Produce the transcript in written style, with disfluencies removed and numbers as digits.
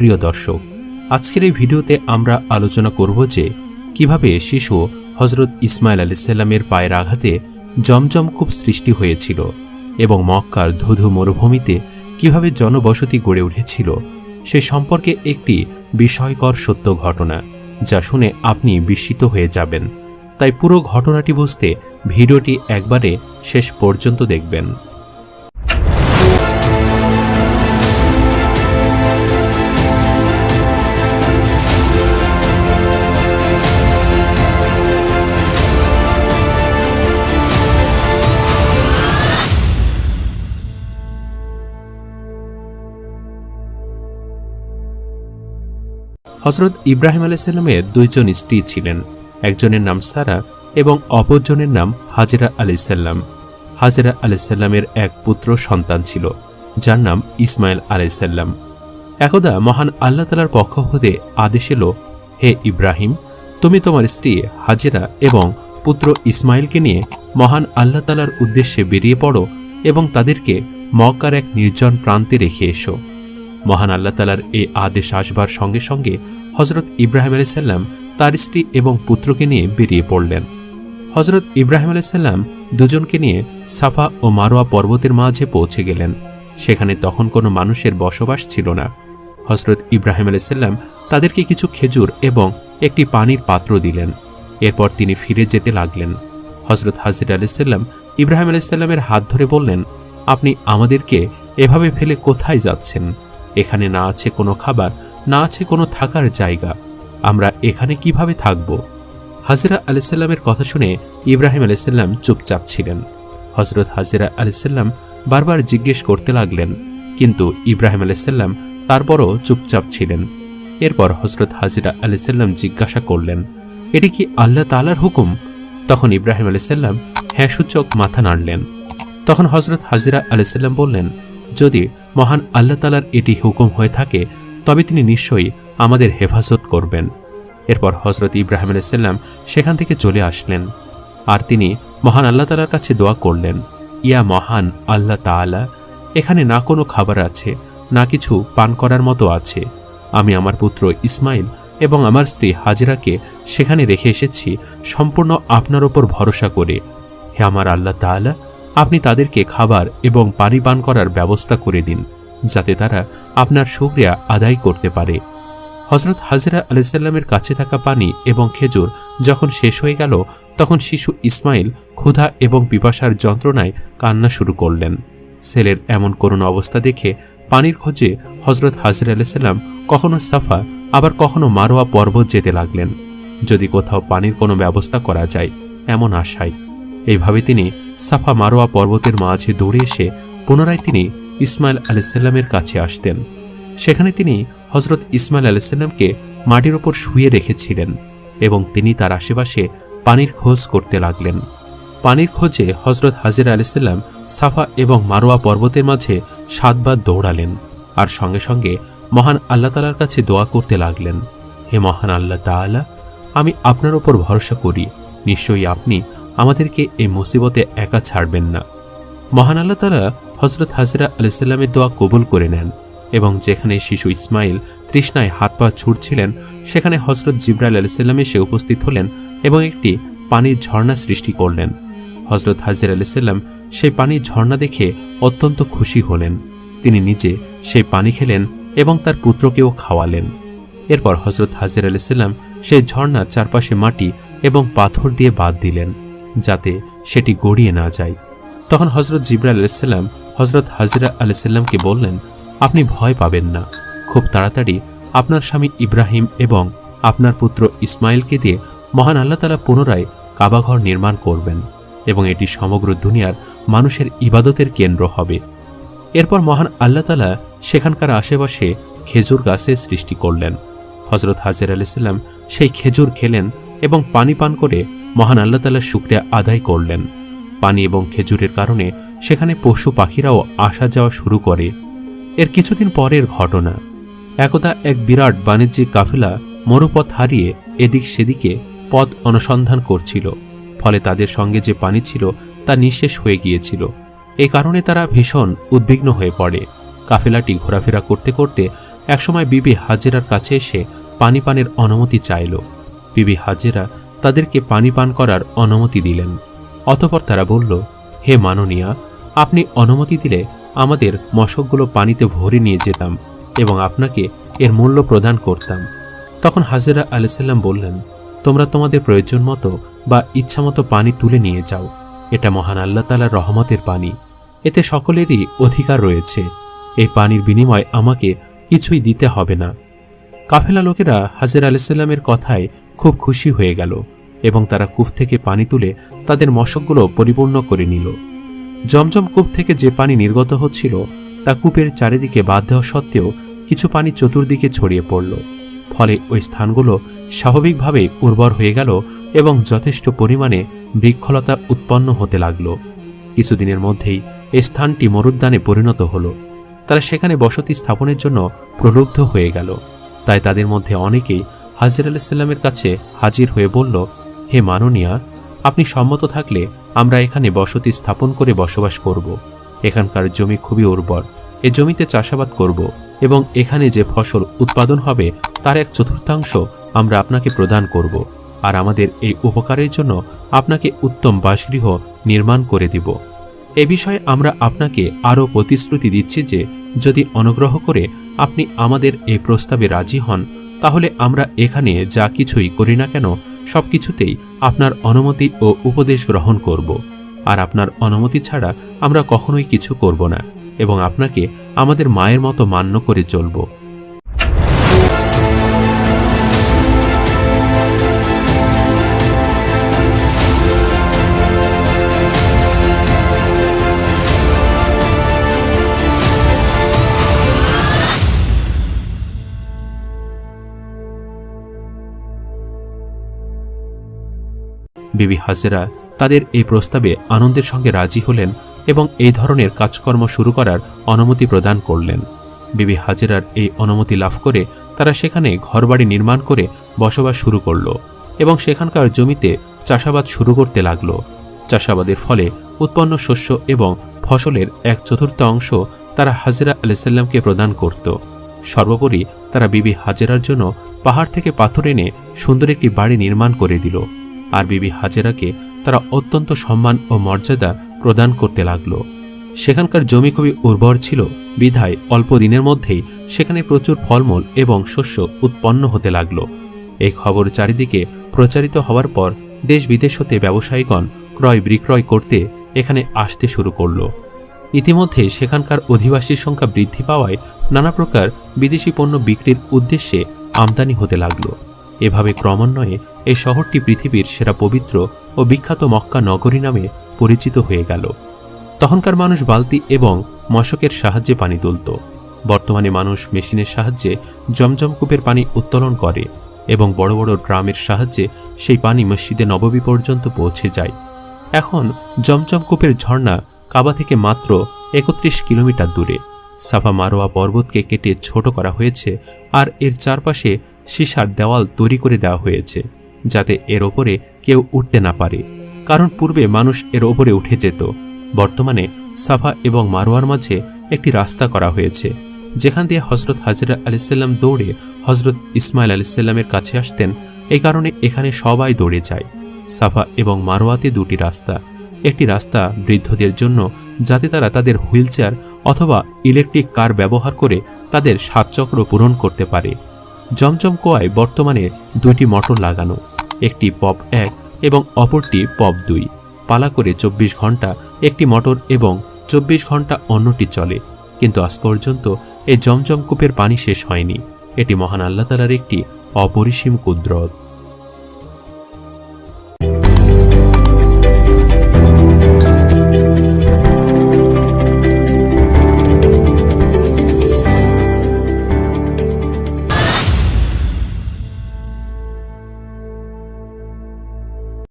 প্রিয় দর্শক, আজকের এই ভিডিওতে আমরা আলোচনা করব যে কিভাবে শিশু হযরত ইসমাইল আলাইহিস সালামের পায়ের আঘাতে জমজম কূপ সৃষ্টি হয়েছিল এবং মক্কার ধুধু মরুভূমিতে কিভাবে জনবসতি গড়ে উঠেছিল সে সম্পর্কে একটি বিস্ময়কর সত্য ঘটনা, যা শুনে আপনি বিস্মিত হয়ে যাবেন। তাই পুরো ঘটনাটি বুঝতে ভিডিওটি একবারে শেষ পর্যন্ত দেখবেন। হযরত ইব্রাহিম আলাইহিস সালামের দুইজন স্ত্রী ছিলেন, একজনের নাম সারা এবং অপরজনের নাম হাজেরা আলাইহিস সালাম। হাজেরা আলাইহিস সালামের এক পুত্র সন্তান ছিল, যার নাম ইসমাইল আলাইহিস সালাম। একদা মহান আল্লাহ তাআলার পক্ষ হতে আদেশ এলো, হে ইব্রাহিম, তুমি তোমার স্ত্রী হাজেরা এবং পুত্র ইসমাইলকে নিয়ে মহান আল্লাহ তাআলার উদ্দেশ্যে বেরিয়ে পড়ো এবং তাদেরকে মক্কার এক নির্জন প্রান্তে রেখে এসো। মহান আল্লাহ তাআলার এই আদেশ আসবার সঙ্গে সঙ্গে হযরত ইব্রাহিম আলাইহিস সালাম তার স্ত্রী এবং পুত্রকে নিয়ে বেরিয়ে পড়লেন। হযরত ইব্রাহিম আলাইহিস সালাম দুজনকে নিয়ে সাফা ও মারওয়া পর্বতের মাঝে পৌঁছে গেলেন। সেখানে তখন কোনো মানুষের বসবাস ছিল না। হযরত ইব্রাহিম আলাইহিস সালাম তাদেরকে কিছু খেজুর এবং একটি পানির পাত্র দিলেন। এরপর তিনি ফিরে যেতে লাগলেন। হযরত হাজেরা আলাইহিস সালাম ইব্রাহিম আলাইহিস সালামের হাত ধরে বললেন, আপনি আমাদেরকে এভাবে ফেলে কোথায় যাচ্ছেন? এখানে না আছে কোনো খাবার, না আছে কোনো থাকার জায়গা, আমরা এখানে কিভাবে থাকব? হাজেরা আলাইহিস সালামের কথা শুনে ইব্রাহিম আলাইহিস সালাম চুপচাপ ছিলেন। হযরত হাজেরা আলাইহিস সালাম বারবার জিজ্ঞেস করতে লাগলেন, কিন্তু ইব্রাহিম আলাইহিস সালাম তারপরও চুপচাপ ছিলেন। এরপর হযরত হাজেরা আলাইহিস সালাম জিজ্ঞাসা করলেন, এটি কি আল্লাহ তাআলার হুকুম? তখন ইব্রাহিম আলাইহিস সালাম হ্যাঁ সূচক মাথা নাড়লেন। তখন হযরত হাজেরা আলাইহিস সালাম বললেন, যদি মহান আল্লাহ তাআলার এটি হুকুম হয়ে থাকে তবে তিনি নিশ্চয়ই আমাদের হেফাজত করবেন। এরপর হযরত ইব্রাহিম আলাইহিস সালাম সেখান থেকে চলে আসলেন আর তিনি মহান আল্লাহ তাআলার কাছে দোয়া করলেন, ইয়া মহান আল্লাহ তাআলা, এখানে না কোনো খাবার আছে, না কিছু পান করার মতো আছে। আমি আমার পুত্র ইসমাইল এবং আমার স্ত্রী হাজেরাকে সেখানে রেখে এসেছি সম্পূর্ণ আপনার ওপর ভরসা করে। হে আমার আল্লাহ তাআলা, আপনি তাদেরকে খাবার এবং পানি পান করার ব্যবস্থা করে দিন, যাতে তারা আপনার শুকরিয়া আদায় করতে পারে। হযরত হাজেরা আলাইহিস সালামের কাছে থাকা পানি এবং খেজুর যখন শেষ হয়ে গেল, তখন শিশু ইসমাইল ক্ষুধা এবং পিপাসার যন্ত্রণায় কান্না শুরু করলেন। ছেলের এমন করুণ অবস্থা দেখে পানির খোঁজে হযরত হাজেরা আলাইহিস সালাম কখনো সাফা আবার কখনো মারওয়া পর্বত যেতে লাগলেন, যদি কোথাও পানির কোনো ব্যবস্থা করা যায় এমন আশায়। এইভাবে তিনি সাফা মারওয়া পর্বতের মাঝে দৌড়ে এসে পুনরায় তিনি ইসমাইল আলাইহিস সালামের কাছে আসতেন। সেখানে তিনি হযরত ইসমাইল আলাইহিস সালামকে মাটির ওপর শুয়ে রেখেছিলেন এবং তিনি তার আশেপাশে পানির খোঁজ করতে লাগলেন। পানির খোঁজে হযরত হাজেরা আলাইহিস সালাম সাফা এবং মারওয়া পর্বতের মাঝে 7 বার দৌড়ালেন আর সঙ্গে সঙ্গে মহান আল্লাহ তাআলার কাছে দোয়া করতে লাগলেন, হে মহান আল্লাহ তাআলা, আমি আপনার ওপর ভরসা করি, নিশ্চয়ই আপনি আমাদেরকে এই মুসিবতে একা ছাড়বেন না। মহান আল্লাহ তাআলা হযরত হাজেরা আলাইহিস সালামের দোয়া কবুল করে নেন এবং যেখানে শিশু ইসমাইল তৃষ্ণায় হাত পা ছুটছিলেন সেখানে হযরত জিবরাইল আলাইহিস সালাম এসে উপস্থিত হলেন এবং একটি পানির ঝর্ণা সৃষ্টি করলেন। হযরত হাজেরা আলাইহিস সালাম সেই পানির ঝর্ণা দেখে অত্যন্ত খুশি হলেন। তিনি নিজে সেই পানি খেলেন এবং তার পুত্রকেও খাওয়ালেন। এরপর হযরত হাজেরা আলাইহিস সালাম সেই ঝর্ণার চারপাশে মাটি এবং পাথর দিয়ে বাঁধ দিলেন, যাতে সেটি গড়িয়ে না যায়। তখন হযরত জিবরাইল আলাইহিস সালাম হযরত হাজেরা আলাইহিস সালামকে বললেন, আপনি ভয় পাবেন না, খুব তাড়াতাড়ি আপনার স্বামী ইব্রাহিম এবং আপনার পুত্র ইসমাইলকে দিয়ে মহান আল্লাহ তাআলা পুনরায় কাবাঘর নির্মাণ করবেন এবং এটি সমগ্র দুনিয়ার মানুষের ইবাদতের কেন্দ্র হবে। এরপর মহান আল্লাহ তাআলা সেখানকার আশেপাশে খেজুর গাছের সৃষ্টি করলেন। হযরত হাজেরা আলাইহিস সালাম সেই খেজুর খেলেন এবং পানি পান করে মহান আল্লাহ তাআলার শুকরিয়া আদায় করলেন। পানি এবং খেজুরের কারণে সেখানে পশু পাখিরাও আসা যাওয়া শুরু করে। এর কিছুদিন পরের ঘটনা, একদা এক বিরাট বাণিজ্যিক কাফেলা মরুপথ হারিয়ে এদিক সেদিকে পথ অনুসন্ধান করছিল। ফলে তাদের সঙ্গে যে পানি ছিল তা নিঃশেষ হয়ে গিয়েছিল। এই কারণে তারা ভীষণ উদ্বিগ্ন হয়ে পড়ে। কাফেলাটি ঘোরাফেরা করতে করতে একসময় বিবি হাজেরার কাছে এসে পানি পানের অনুমতি চাইল। বিবি হাজেরা তাদেরকে পানি পান করার অনুমতি দিলেন। অতঃপর তারা বলল, হে মাননীয়া, আপনি অনুমতি দিলে আমাদের মশকগুলো পানিতে ভরে নিয়ে যেতাম এবং আপনাকে এর মূল্য প্রদান করতাম। তখন হাজেরা আলাইসাল্লাম বললেন, তোমরা তোমাদের প্রয়োজন মতো বা ইচ্ছামতো পানি তুলে নিয়ে যাও। এটা মহান আল্লাহ তাআলার রহমতের পানি, এতে সকলেরই অধিকার রয়েছে। এই পানির বিনিময়ে আমাকে কিছুই দিতে হবে না। কাফেলা লোকেরা হাজেরা আলাইসাল্লামের কথায় খুব খুশি হয়ে গেল এবং তারা কূপ থেকে পানি তুলে তাদের মশকগুলো পরিপূর্ণ করে নিল। জমজম কূপ থেকে যে পানি নির্গত হচ্ছিল তা কূপের চারিদিকে বাঁধ দেওয়া সত্ত্বেও কিছু পানি চতুর্দিকে ছড়িয়ে পড়ল। ফলে ওই স্থানগুলো স্বাভাবিকভাবেই উর্বর হয়ে গেল এবং যথেষ্ট পরিমাণে বৃক্ষলতা উৎপন্ন হতে লাগল। কিছুদিনের মধ্যেই এই স্থানটি মরুদ্যানে পরিণত হল। তারা সেখানে বসতি স্থাপনের জন্য প্রলুব্ধ হয়ে গেল। তাই তাদের মধ্যে অনেকেই হাজেরা আলাইসাল্লামের কাছে হাজির হয়ে বলল, হে মাননীয়া, আপনি সম্মত থাকলে আমরা এখানে বসতি স্থাপন করে বসবাস করব। এখানকার জমি খুবই উর্বর, এ জমিতে চাষাবাদ করব এবং এখানে যে ফসল উৎপাদন হবে তার 1/4 আমরা আপনাকে প্রদান করব, আর আমাদের এই উপকারের জন্য আপনাকে উত্তম বাসগৃহ নির্মাণ করে দিব। এ বিষয়ে আমরা আপনাকে আরও প্রতিশ্রুতি দিচ্ছি যে যদি অনুগ্রহ করে আপনি আমাদের এই প্রস্তাবে রাজি হন, তাহলে আমরা এখানে যা কিছুই করি না কেন সবকিছুতেই আপনার অনুমতি ও উপদেশ গ্রহণ করব, আর আপনার অনুমতি ছাড়া আমরা কখনোই কিছু করব না এবং আপনাকে আমাদের মায়ের মতো মান্য করে চলব। বিবি হাজেরা তাদের এই প্রস্তাবে আনন্দের সঙ্গে রাজি হলেন এবং এই ধরনের কাজকর্ম শুরু করার অনুমতি প্রদান করলেন। বিবি হাজেরার এই অনুমতি লাভ করে তারা সেখানে ঘরবাড়ি নির্মাণ করে বসবাস শুরু করল এবং সেখানকার জমিতে চাষাবাদ শুরু করতে লাগল। চাষাবাদের ফলে উৎপন্ন শস্য এবং ফসলের 1/4 তারা হাজেরা আলাইসাল্লামকে প্রদান করত। সর্বোপরি তারা বিবি হাজেরার জন্য পাহাড় থেকে পাথর এনে সুন্দর একটি বাড়ি নির্মাণ করে দিল, আর বিবি হাজেরাকে তারা অত্যন্ত সম্মান ও মর্যাদা প্রদান করতে লাগল। সেখানকার জমি খুবই উর্বর ছিল বিধায় অল্প দিনের মধ্যেই সেখানে প্রচুর ফলমূল এবং শস্য উৎপন্ন হতে লাগল। এই খবর চারিদিকে প্রচারিত হওয়ার পর দেশ বিদেশ হতে ব্যবসায়ীগণ ক্রয় বিক্রয় করতে এখানে আসতে শুরু করল। ইতিমধ্যে সেখানকার অধিবাসীর সংখ্যা বৃদ্ধি পাওয়ায় নানা প্রকার বিদেশি পণ্য বিক্রির উদ্দেশ্যে আমদানি হতে লাগল। এভাবে ক্রমান্বয়ে এই শহরটি পৃথিবীর সেরা পবিত্র ও বিখ্যাত মক্কা নগরী নামে পরিচিত হয়ে গেল। তখনকার মানুষ বালতি এবং মশকের সাহায্যে পানি তুলত। বর্তমানে মানুষ মেশিনের সাহায্যে জমজম কূপের পানি উত্তোলন করে এবং বড় বড় ড্রামের সাহায্যে সেই পানি মসজিদে নববী পর্যন্ত পৌঁছে যায়। এখন জমজম কূপের ঝর্ণা কাবা থেকে মাত্র 31 কিলোমিটার দূরে। সাফা মারোয়া পর্বতকে কেটে ছোট করা হয়েছে আর এর চারপাশে সীসার দেওয়াল তৈরি করে দেওয়া হয়েছে যাতে এর ওপরে কেউ উঠতে না পারে, কারণ পূর্বে মানুষ এর ওপরে উঠে যেত। বর্তমানে সাফা এবং মারোয়ার মাঝে একটি রাস্তা করা হয়েছে যেখান দিয়ে হজরত হাজেরা আলাইসাল্লাম দৌড়ে হজরত ইসমাইল আলাইসাল্লামের কাছে আসতেন। এই কারণে এখানে সবাই দৌড়ে যায়। সাফা এবং মারোয়াতে দুটি রাস্তা, একটি রাস্তা বৃদ্ধদের জন্য যাতে তারা তাদের হুইলচেয়ার অথবা ইলেকট্রিক কার ব্যবহার করে তাদের 7 চক্র পূরণ করতে পারে। জমজম কুয়ায় বর্তমানে 2টি মোটর লাগানো, একটি পপ 1 এবং অপরটি পপ 2। পালা করে 24 ঘন্টা একটি মোটর এবং 24 ঘন্টা অন্যটি চলে, কিন্তু আজ পর্যন্ত এই জমজম কূপের পানি শেষ হয়নি। এটি মহান আল্লাহ তাআলার একটি অপরিসীম কুদরত।